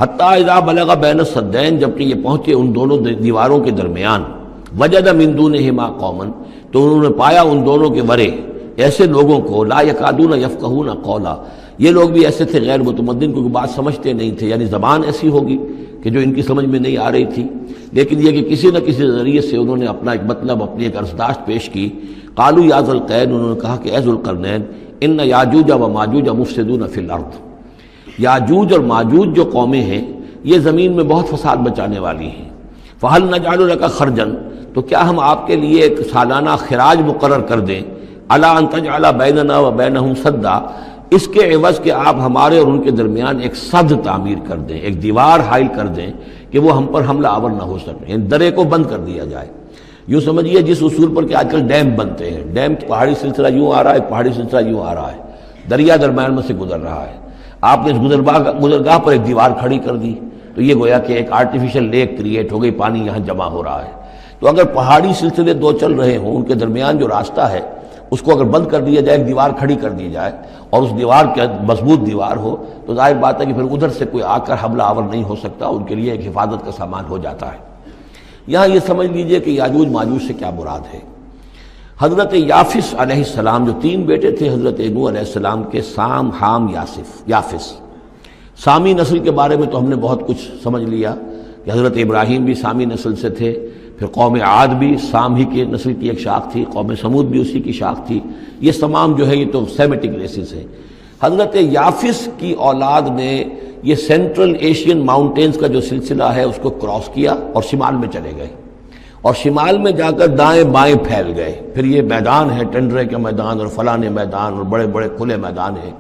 حتیٰ اذا بلغ بین السدین، جبکہ یہ پہنچے ان دونوں دیواروں کے درمیان، وجد من دونہما قوما، تو انہوں نے پایا ان دونوں کے ورے ایسے لوگوں کو، لا یکادون یفقہون قولا، یہ لوگ بھی ایسے تھے غیر متمدن، کیونکہ بات سمجھتے نہیں تھے، یعنی زبان ایسی ہوگی کہ جو ان کی سمجھ میں نہیں آ رہی تھی، لیکن یہ کہ کسی نہ کسی ذریعے سے انہوں نے اپنا ایک مطلب، اپنی ایک عرضداشت پیش کی۔ قالوا یا ذوالقرنین، انہوں نے کہا کہ اے ذوالقرنین، ان یاجوج و ماجوج مفسدون فی الارض، یاجوج اور ماجوج جو قومیں ہیں یہ زمین میں بہت فساد مچانے والی ہیں، فہل نجعل لک خرجا، تو کیا ہم آپ کے لیے ایک سالانہ خراج مقرر کر دیں، الا ان تجعل بیننا و بینہم سدا، اس کے عوض کہ آپ ہمارے اور ان کے درمیان ایک سد تعمیر کر دیں، ایک دیوار حائل کر دیں کہ وہ ہم پر حملہ آور نہ ہو سکے، یعنی درے کو بند کر دیا جائے۔ یوں سمجھیے جس اصول پر کہ آج کل ڈیم بنتے ہیں، ڈیم پہاڑی سلسلہ یوں آ رہا ہے، پہاڑی سلسلہ یوں آ رہا ہے، دریا درمیان میں سے گزر رہا ہے، آپ نے اس گزرگاہ پر ایک دیوار کھڑی کر دی تو یہ گویا کہ ایک آرٹیفیشل لیک کریٹ ہو گئی، پانی یہاں جمع ہو رہا ہے۔ تو اگر پہاڑی سلسلے دو چل رہے ہوں، ان کے درمیان جو راستہ ہے اس کو اگر بند کر دیا جائے، ایک دیوار کھڑی کر دی جائے اور اس دیوار کے مضبوط دیوار ہو، تو ظاہر بات ہے کہ پھر ادھر سے کوئی آ کر حملہ آور نہیں ہو سکتا، ان کے لیے ایک حفاظت کا سامان ہو جاتا ہے۔ یہاں یہ سمجھ لیجئے کہ یاجوج ماجوج سے کیا مراد ہے۔ حضرت یافس علیہ السلام، جو تین بیٹے تھے حضرت نوح علیہ السلام کے، سام، حام، یافس، سامی نسل کے بارے میں تو ہم نے بہت کچھ سمجھ لیا کہ حضرت ابراہیم بھی سامی نسل سے تھے، پھر قوم عاد بھی سام ہی کے نسل کی ایک شاخ تھی، قوم سمود بھی اسی کی شاخ تھی، یہ تمام جو ہے یہ تو سیمیٹک ریسز ہیں۔ حضرت یافس کی اولاد نے یہ سینٹرل ایشین ماؤنٹینز کا جو سلسلہ ہے اس کو کراس کیا اور شمال میں چلے گئے، اور شمال میں جا کر دائیں بائیں پھیل گئے، پھر یہ میدان ہے، ٹنڈرے کے میدان اور فلانے میدان اور بڑے بڑے کھلے میدان ہیں،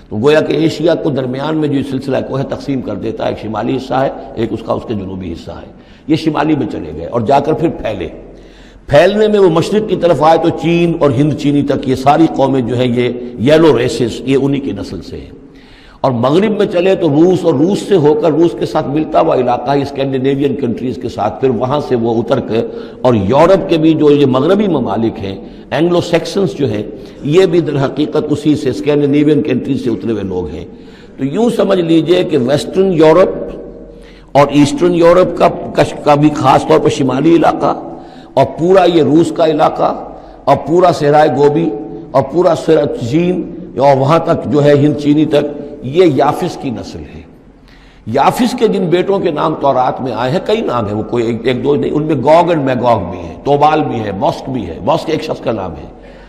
تو گویا کہ ایشیا کو درمیان میں جو سلسلہ کوہ تقسیم کر دیتا ہے، ایک شمالی حصہ ہے، ایک اس کا اس کے جنوبی حصہ ہے، یہ شمالی میں چلے گئے اور جا کر پھر پھیلے۔ پھیلنے میں وہ مشرق کی طرف آئے تو چین اور ہند چینی تک یہ ساری قومیں جو ہیں یہ یلو ریسز، یہ انہی کی نسل سے ہیں، اور مغرب میں چلے تو روس، اور روس سے ہو کر روس کے ساتھ ملتا ہوا علاقہ ہے اسکینڈینیوین کنٹریز کے ساتھ، پھر وہاں سے وہ اتر کے، اور یورپ کے بھی جو یہ مغربی ممالک ہیں، اینگلو سیکسنز جو ہیں، یہ بھی در حقیقت اسی سے اسکینڈینیوین کنٹریز سے اترے ہوئے لوگ ہیں۔ تو یوں سمجھ لیجئے کہ ویسٹرن یورپ اور ایسٹرن یورپ کا بھی خاص طور پر شمالی علاقہ، اور پورا یہ روس کا علاقہ، اور پورا صحرائے گوبی، اور پورا چین، اور وہاں تک جو ہے ہند چینی تک، یہ یافس کی نسل ہے۔ یافس کے جن بیٹوں کے نام تورات میں آئے ہیں، کئی نام ہیں، وہ کوئی ایک دو نہیں، ان میں گوگ اینڈ میگوگ بھی ہے، توبال بھی ہے، موسک بھی ہے، موسک ایک شخص کا نام ہے،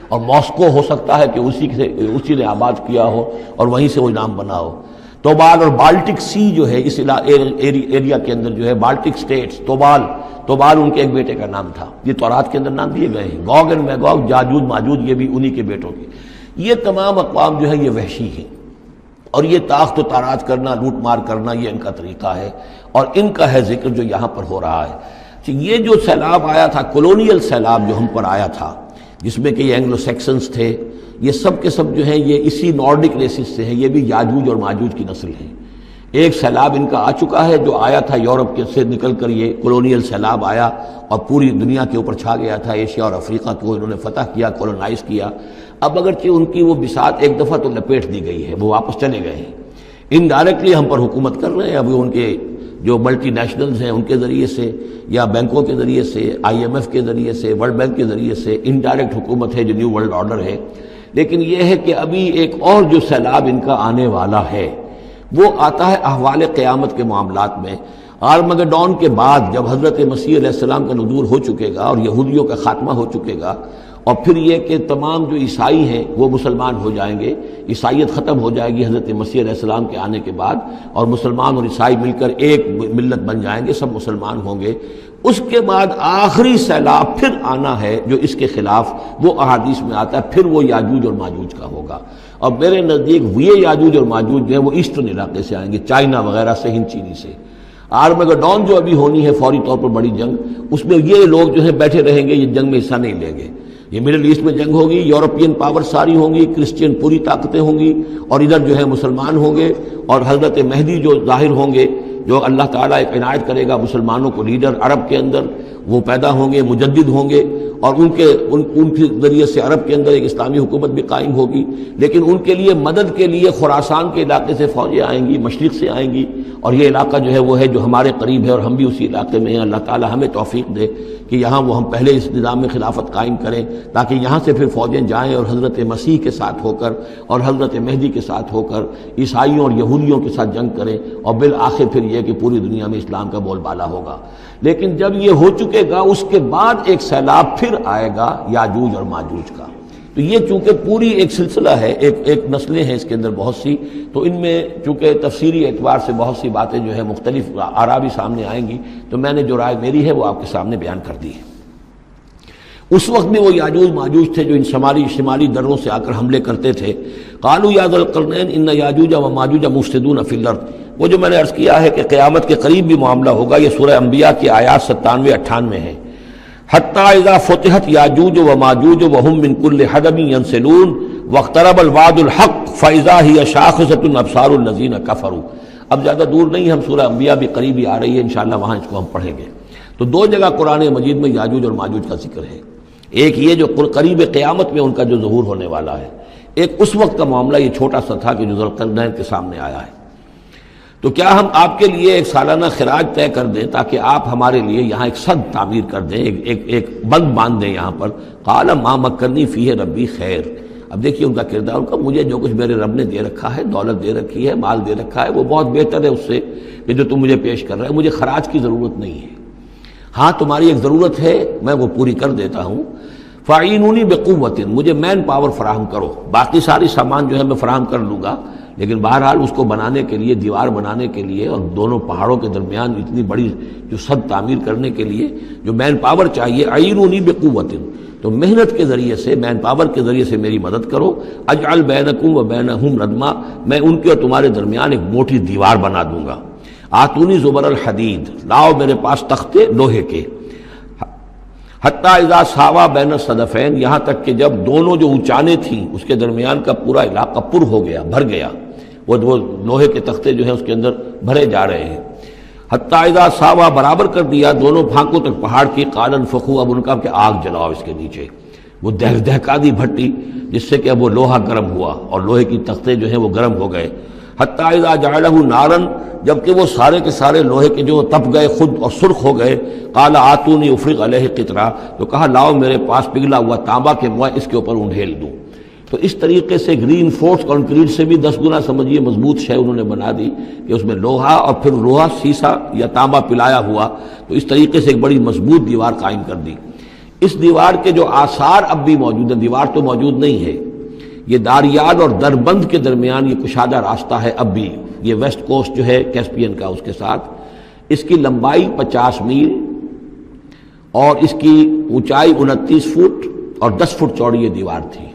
اور ماسکو ہو سکتا ہے کہ اسی نے آباد کیا ہو اور وہیں سے وہ نام بنا ہو۔ توبال اور بالٹک سی جو ہے اس ایریا کے اندر جو ہے، بالٹک سٹیٹس، توبال ان کے ایک بیٹے کا نام تھا، یہ تورات کے اندر نام دیے گئے ہیں۔ گوگ اینڈ میگوگ، یاجوج ماجوج، یہ بھی انہی کے بیٹوں کے۔ یہ تمام اقوام جو ہے یہ وحشی ہیں، اور یہ تاخت و تاراج کرنا، لوٹ مار کرنا، یہ ان کا طریقہ ہے، اور ان کا ہے ذکر جو یہاں پر ہو رہا ہے۔ یہ جو سیلاب آیا تھا، کولونیل سیلاب جو ہم پر آیا تھا، جس میں کہ یہ اینگلو سیکسنز تھے، یہ سب کے سب جو ہیں یہ اسی نارڈک ریسز سے ہیں، یہ بھی یاجوج اور ماجوج کی نسل ہیں۔ ایک سیلاب ان کا آ چکا ہے جو آیا تھا یورپ کے سے نکل کر، یہ کولونیل سیلاب آیا اور پوری دنیا کے اوپر چھا گیا تھا، ایشیا اور افریقہ کو انہوں نے فتح کیا، کولونائز کیا۔ اب اگرچہ ان کی وہ بساط ایک دفعہ تو لپیٹ دی گئی ہے، وہ واپس چلے گئے ہیں، انڈائریکٹلی ہم پر حکومت کر رہے ہیں، اب ان کے جو ملٹی نیشنلز ہیں ان کے ذریعے سے، یا بینکوں کے ذریعے سے، IMF کے ذریعے سے، ورلڈ بینک کے ذریعے سے انڈائریکٹ حکومت ہے جو نیو ورلڈ آرڈر ہے۔ لیکن یہ ہے کہ ابھی ایک اور جو سیلاب ان کا آنے والا ہے وہ آتا ہے احوال قیامت کے معاملات میں۔ آرمگڈون کے بعد جب حضرت مسیح علیہ السلام کا نزول ہو چکے گا اور یہودیوں کا خاتمہ ہو چکے گا، اور پھر یہ کہ تمام جو عیسائی ہیں وہ مسلمان ہو جائیں گے، عیسائیت ختم ہو جائے گی حضرت مسیح علیہ السلام کے آنے کے بعد، اور مسلمان اور عیسائی مل کر ایک ملت بن جائیں گے، سب مسلمان ہوں گے۔ اس کے بعد آخری سیلاب پھر آنا ہے جو اس کے خلاف، وہ احادیث میں آتا ہے، پھر وہ یاجوج اور ماجوج کا ہوگا۔ اور میرے نزدیک یہ یاجوج اور ماجوج جو ہیں وہ ایسٹرن علاقے سے آئیں گے، چائنا وغیرہ سے، ہند چینی سے۔ آرمگڈون جو ابھی ہونی ہے فوری طور پر بڑی جنگ، اس میں یہ لوگ جو ہیں بیٹھے رہیں گے، یہ جنگ میں حصہ نہیں لیں گے۔ یہ مڈل ایسٹ میں جنگ ہوگی، یورپین پاور ساری ہوں گی، کرسچین پوری طاقتیں ہوں گی، اور ادھر جو ہے مسلمان ہوں گے، اور حضرت مہدی جو ظاہر ہوں گے، جو اللہ تعالیٰ ایک عنایت کرے گا مسلمانوں کو لیڈر عرب کے اندر، وہ پیدا ہوں گے، مجدد ہوں گے، اور ان کے ذریعے سے عرب کے اندر ایک اسلامی حکومت بھی قائم ہوگی، لیکن ان کے لیے مدد کے لیے خراسان کے علاقے سے فوجیں آئیں گی، مشرق سے آئیں گی، اور یہ علاقہ جو ہے وہ ہے جو ہمارے قریب ہے اور ہم بھی اسی علاقے میں ہیں۔ اللہ تعالی ہمیں توفیق دے کہ یہاں وہ ہم پہلے اس نظام میں خلافت قائم کریں، تاکہ یہاں سے پھر فوجیں جائیں اور حضرت مسیح کے ساتھ ہو کر اور حضرت مہدی کے ساتھ ہو کر عیسائیوں اور یہودیوں کے ساتھ جنگ کریں، اور بالآخر پھر یہ کہ پوری دنیا میں اسلام کا بول بالا ہوگا۔ لیکن جب یہ ہو چکے گا اس کے بعد ایک سیلاب پھر آئے گا یاجوج اور ماجوج کا۔ تو یہ چونکہ پوری ایک سلسلہ ہے، ایک نسلیں ہیں اس کے اندر بہت سی، تو ان میں چونکہ تفسیری اعتبار سے بہت سی باتیں جو ہے مختلف آراء بھی سامنے آئیں گی، تو میں نے جو رائے میری ہے وہ آپ کے سامنے بیان کر دی ہے۔ اس وقت میں وہ یاجوج ماجوج تھے جو ان شمالی دروں سے آ کر حملے کرتے تھے۔ قالوا یا ذا القرنین ان یاجوج و ماجوج مفسدون فی الارض، وہ جو میں نے عرض کیا ہے کہ قیامت کے قریب بھی معاملہ ہوگا، یہ سورہ انبیاء کی آیات 97-98 ہے۔ حتی اذا فتحت یاجوج و ماجوج وهم من کل حدب ینسلون واقترب الوعد الحق فاذا هی شاخصۃ ابصار الذین کفروا۔ اب زیادہ دور نہیں، ہم سورہ انبیاء بھی قریب ہی آ رہی ہے، انشاءاللہ وہاں اس کو ہم پڑھیں گے۔ تو دو جگہ قرآن مجید میں یاجوج اور ماجوج کا ذکر ہے، ایک یہ جو قریب قیامت میں ان کا جو ظہور ہونے والا ہے، ایک اس وقت کا معاملہ یہ چھوٹا سا تھا کہ جو ذوالقرنین کے سامنے آیا ہے۔ تو کیا ہم آپ کے لیے ایک سالانہ خراج طے کر دیں تاکہ آپ ہمارے لیے یہاں ایک سد تعمیر کر دیں، ایک بند باندھ دیں یہاں پر؟ قال ما مکنی فیہ ربی خیر۔ اب دیکھیے ان کا کردار، ان کا مجھے جو کچھ میرے رب نے دے رکھا ہے، دولت دے رکھی ہے، مال دے رکھا ہے، وہ بہت بہتر ہے اس سے کہ جو تم مجھے پیش کر رہے ہیں۔ مجھے خراج کی ضرورت نہیں ہے، ہاں تمہاری ایک ضرورت ہے میں وہ پوری کر دیتا ہوں۔ فاعینونی بقوت، مجھے مین پاور فراہم کرو، باقی ساری سامان جو ہے میں فراہم کر لوں گا، لیکن بہرحال اس کو بنانے کے لیے، دیوار بنانے کے لیے اور دونوں پہاڑوں کے درمیان اتنی بڑی جو سد تعمیر کرنے کے لیے جو مین پاور چاہیے، اعینونی بقوت، تو محنت کے ذریعے سے، مین پاور کے ذریعے سے میری مدد کرو۔ اجعل بینکم و بینہم ردما، میں ان کے اور تمہارے درمیان ایک موٹی دیوار بنا دوں گا۔ آتونی زبر الحدید، لاؤ میرے پاس تختے لوہے کے۔ حتی اذا ساوا بین الصدفین، یہاں تک کہ جب دونوں جو اونچانے تھیں اس کے درمیان کا پورا علاقہ پر ہو گیا، بھر گیا، وہ لوہے کے تختے جو ہیں اس کے اندر بھرے جا رہے ہیں۔ حتی اذا ساوا، برابر کر دیا دونوں پھانکوں تک پہاڑ کی، قال انفخوا، اب ان کا کہ آگ جلاؤ اس کے نیچے، وہ دہکا دی بھٹی جس سے کہ اب وہ لوہا گرم ہوا اور لوہے کی تختے جو ہیں وہ گرم ہو گئے۔ حتی اذا جعلہ نارا، جبکہ وہ سارے کے سارے لوہے کے جو تپ گئے خود اور سرخ ہو گئے۔ قال آتونی افرغ علیہ قطرہ، تو کہا لاؤ میرے پاس پگھلا ہوا تانبا کہ میں اس کے اوپر انڈھیل دوں۔ تو اس طریقے سے گرین فورس کنکریٹ سے بھی 10 گنا سمجھیے مضبوط شے انہوں نے بنا دی کہ اس میں لوہا اور پھر لوہا سیسا یا تانبا پلایا ہوا، تو اس طریقے سے ایک بڑی مضبوط دیوار قائم کر دی۔ اس دیوار کے جو آثار اب بھی موجود ہیں، دیوار تو موجود نہیں ہے، یہ داریاد اور دربند کے درمیان یہ کشادہ راستہ ہے اب بھی، یہ ویسٹ کوسٹ جو ہے کیسپین کا، اس کے ساتھ اس کی لمبائی 50 میل اور اس کی اونچائی 29 فٹ اور 10 فٹ چوڑی یہ دیوار تھی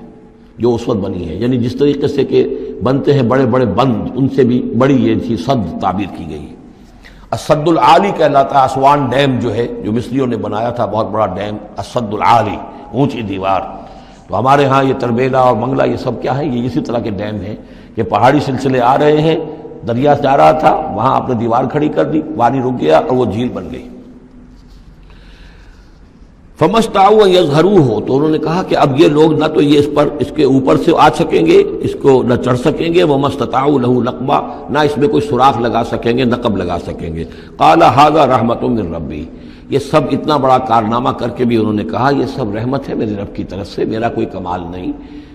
جو اس وقت بنی ہے۔ یعنی جس طریقے سے کہ بنتے ہیں بڑے بڑے بند، ان سے بھی بڑی یہ تھی سد تعبیر کی گئی۔ السد العالی کہلاتا ہے اسوان ڈیم جو ہے، جو مصریوں نے بنایا تھا، بہت بڑا ڈیم، السد العالی، اونچی دیوار۔ تو ہمارے ہاں یہ تربیلا اور منگلا یہ سب کیا ہے، یہ اسی طرح کے ڈیم ہیں کہ پہاڑی سلسلے آ رہے ہیں، دریا جا رہا تھا، وہاں آپ نے دیوار کھڑی کر دی، پانی رک گیا اور وہ جھیل بن گئی۔ فمستطاعوا ان یظہروہ، تو انہوں نے کہا کہ اب یہ لوگ نہ تو یہ اس کے اوپر سے آ سکیں گے، اس کو نہ چڑھ سکیں گے، ومستطاعوا لہ نقبا، نہ اس میں کوئی سوراخ لگا سکیں گے، نقب لگا سکیں گے۔ قال ھذا رحمۃ من ربی، یہ سب اتنا بڑا کارنامہ کر کے بھی انہوں نے کہا یہ سب رحمت ہے میرے رب کی طرف سے، میرا کوئی کمال نہیں،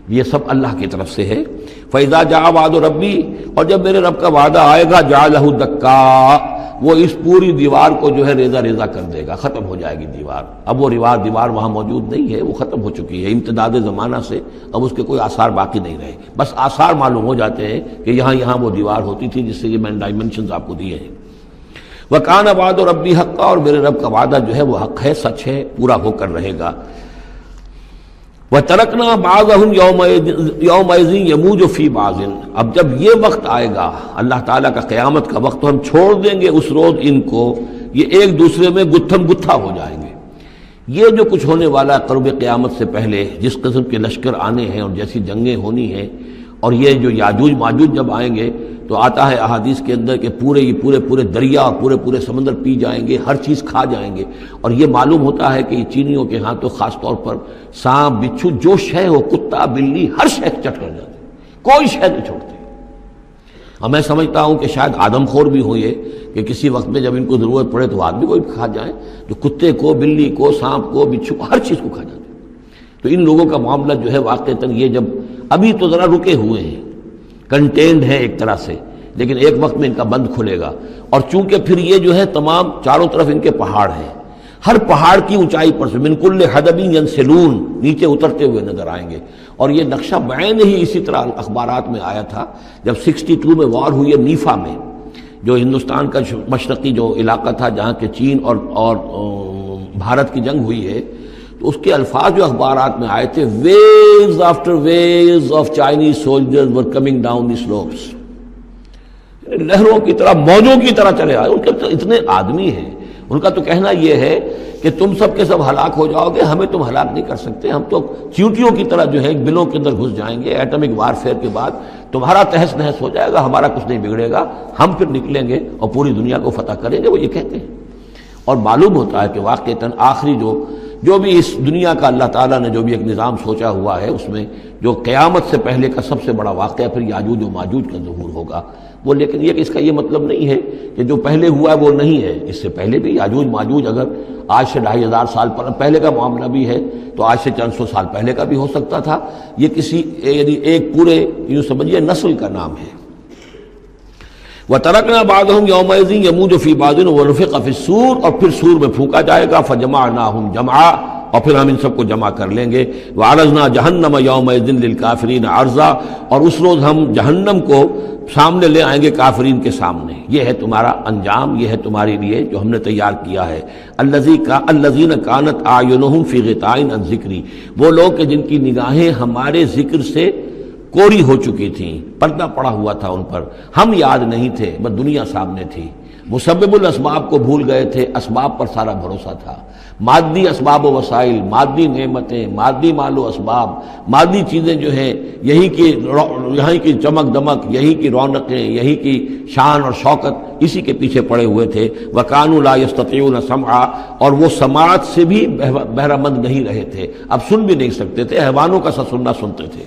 یہ سب اللہ کی طرف سے ہے۔ فَإِذَا جَاءَ وَعْدُ رَبِّي، اور جب میرے رب کا وعدہ آئے گا، جَعَلَهُ دَكَّا، وہ اس پوری دیوار کو جو ہے ریزہ ریزہ کر دے گا، ختم ہو جائے گی دیوار۔ اب وہ دیوار وہاں موجود نہیں ہے، وہ ختم ہو چکی ہے امتداد زمانہ سے، اب اس کے کوئی آثار باقی نہیں رہے، بس آثار معلوم ہو جاتے ہیں کہ یہاں وہ دیوار ہوتی تھی جس سے یہ میں نے ڈائمنشنز آپ کو دیے ہیں۔ وَكَانَ وَعْدُ رَبِّي حَقًّا، اور میرے رب کا وعدہ جو ہے وہ حق ہے، سچ ہے، پورا ہو کر رہے گا۔ وَتَرَكْنَا بَعْضَهُمْ يَوْمَئِذٍ يَمُوجُ فِي بَعْضٍ، اب جب یہ وقت آئے گا اللہ تعالیٰ کا قیامت کا وقت، تو ہم چھوڑ دیں گے اس روز ان کو، یہ ایک دوسرے میں گتھم گتھا ہو جائیں گے۔ یہ جو کچھ ہونے والا ہے قرب قیامت سے پہلے، جس قسم کے لشکر آنے ہیں اور جیسی جنگیں ہونی ہیں اور یہ جو یاجوج ماجوج جب آئیں گے تو آتا ہے احادیث کے اندر کہ پورے دریا اور پورے سمندر پی جائیں گے، ہر چیز کھا جائیں گے، اور یہ معلوم ہوتا ہے کہ یہ چینیوں کے ہاں تو خاص طور پر سانپ بچھو جو شے ہو، کتا بلی، ہر شے چٹ کر جاتے ہیں، کوئی شے نہیں چھوڑتے۔ اور میں سمجھتا ہوں کہ شاید آدم خور بھی ہو یہ کہ کسی وقت میں جب ان کو ضرورت پڑے تو آدمی کو بھی کھا جائیں، جو کتے کو، بلی کو، سانپ کو، بچھو کو، ہر چیز کو کھا جاتے ہیں۔ تو ان لوگوں کا معاملہ جو ہے واقعتاً یہ جب ابھی تو ذرا رکے ہوئے ہیں، کنٹینڈ ہے ایک طرح سے، لیکن ایک وقت میں ان کا بند کھلے گا۔ اور چونکہ پھر یہ جو ہے تمام چاروں طرف ان کے پہاڑ ہیں، ہر پہاڑ کی اونچائی پر سے من کل حدب ینسلون نیچے اترتے ہوئے نظر آئیں گے۔ اور یہ نقشہ بعین ہی اسی طرح اخبارات میں آیا تھا جب 62 میں وار ہوئی ہے نیفا میں، جو ہندوستان کا مشرقی جو علاقہ تھا جہاں کہ چین اور بھارت کی جنگ ہوئی ہے، تو اس کے الفاظ جو اخبارات میں آئے تھے، waves after waves of Chinese soldiers were coming down the slopes, لہروں کی طرح، موجوں کی طرح چلے آئے۔ ان کے تو اتنے آدمی ہیں، ان کا تو کہنا یہ ہے کہ تم سب کے سب ہلاک ہو جاؤ گے، ہمیں تم ہلاک نہیں کر سکتے، ہم تو چیونٹیوں کی طرح جو ہے بلوں کے اندر گھس جائیں گے، ایٹمک وارفیئر کے بعد تمہارا تہس نہس ہو جائے گا، ہمارا کچھ نہیں بگڑے گا، ہم پھر نکلیں گے اور پوری دنیا کو فتح کریں گے، وہ یہ کہتے ہیں۔ اور معلوم ہوتا ہے کہ واقعتاً آخری جو بھی اس دنیا کا اللہ تعالیٰ نے جو بھی ایک نظام سوچا ہوا ہے، اس میں جو قیامت سے پہلے کا سب سے بڑا واقعہ پھر یاجوج و ماجوج کا ظہور ہوگا وہ، لیکن یہ کہ اس کا یہ مطلب نہیں ہے کہ جو پہلے ہوا ہے وہ نہیں ہے، اس سے پہلے بھی یاجوج ماجوج اگر آج سے 2500 سال پہلے کا معاملہ بھی ہے تو آج سے چند سو سال پہلے کا بھی ہو سکتا تھا۔ یہ کسی یعنی ایک پورے یوں سمجھیے نسل کا نام ہے۔ وَتَرَكْنَا بَعْضَهُمْ يَوْمَئِذٍ يَمُوجُ فِي بَعْضٍ وَنُفِخَ فِي الصُّورِ، اور پھر سور میں پھونکا جائے گا، فَجَمَعْنَاهُمْ جَمْعًا، اور پھر ہم ان سب کو جمع کر لیں گے۔ وَعَرَضْنَا جَهَنَّمَ يَوْمَئِذٍ لِلْكَافِرِينَ عَرْضًا، اور اس روز ہم جہنم کو سامنے لے آئیں گے کافرین کے سامنے۔ یہ ہے تمہارا انجام، یہ ہے تمہارے لیے جو ہم نے تیار کیا ہے۔ الذین کانت اعینہم فی غطاء عن ذکری، وہ لوگ کہ جن کی نگاہیں ہمارے ذکر سے کوری ہو چکی تھیں، پردہ پڑا ہوا تھا ان پر، ہم یاد نہیں تھے، بس دنیا سامنے تھی، مسبب الاسباب کو بھول گئے تھے، اسباب پر سارا بھروسہ تھا، مادی اسباب و وسائل، مادی نعمتیں، مادی مال و اسباب، مادی چیزیں جو ہیں، یہیں کی چمک دمک، یہی کی رونقیں، یہی کی شان اور شوکت، اسی کے پیچھے پڑے ہوئے تھے۔ وَكَانُوا لَا يَسْتَطِيعُونَ سَمْعًا، اور وہ سماعت سے بھی بہرہ مند نہیں رہے تھے، اب سن بھی نہیں سکتے تھے، حیوانوں کا سا سننا سنتے تھے۔